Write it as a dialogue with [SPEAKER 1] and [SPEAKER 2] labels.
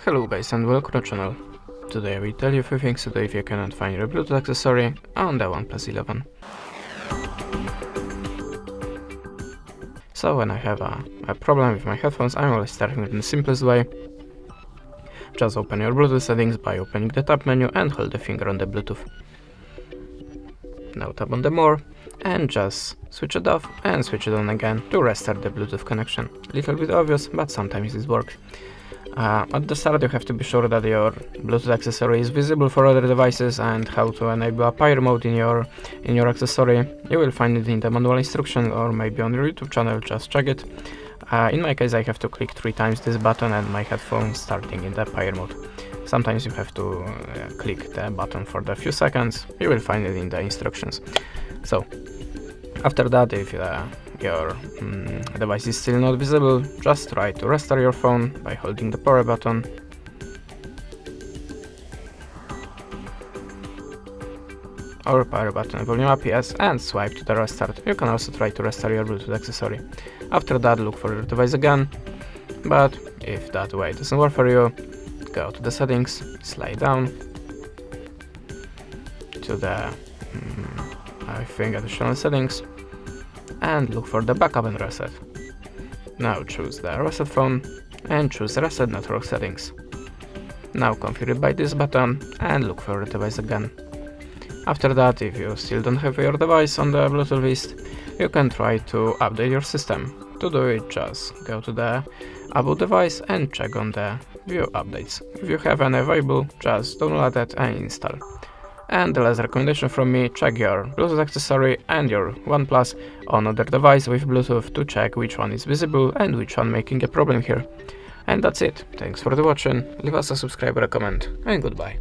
[SPEAKER 1] Hello guys and welcome to the channel. Today I will tell you a few things to do if you cannot find your Bluetooth accessory on the OnePlus 11. So when I have a problem with my headphones, I'm always starting with the simplest way. Just open your Bluetooth settings by opening the tab menu and hold the finger on the Bluetooth. Now tap on the more and just switch it off and switch it on again to restart the Bluetooth connection. Little bit obvious, but sometimes this works. At the start you have to be sure that your Bluetooth accessory is visible for other devices, and how to enable a pair mode in your accessory. You will find it in the manual instruction or maybe on your YouTube channel, just check it. In my case I have to click 3 times this button and my headphones starting in the pair mode. Sometimes you have to click the button for a few seconds. You will find it in the instructions. So after that, if your device is still not visible, just try to restart your phone by holding the power button. Or power button, volume up, yes, and swipe to the restart. You can also try to restart your Bluetooth accessory. After that, look for your device again, but if that way doesn't work for you, go to the settings, slide down to the additional settings, and look for the backup and reset. Now choose the reset phone and choose reset network settings. Now configure it by this button and look for your device again. After that, if you still don't have your device on the Bluetooth list, you can try to update your system. To do it, just go to the About device and check on the View updates. If you have any available, just download it and install. And the last recommendation from me, check your Bluetooth accessory and your OnePlus on other device with Bluetooth to check which one is visible and which one making a problem here. And that's it. Thanks for the watching, leave us a subscribe or a comment, and goodbye.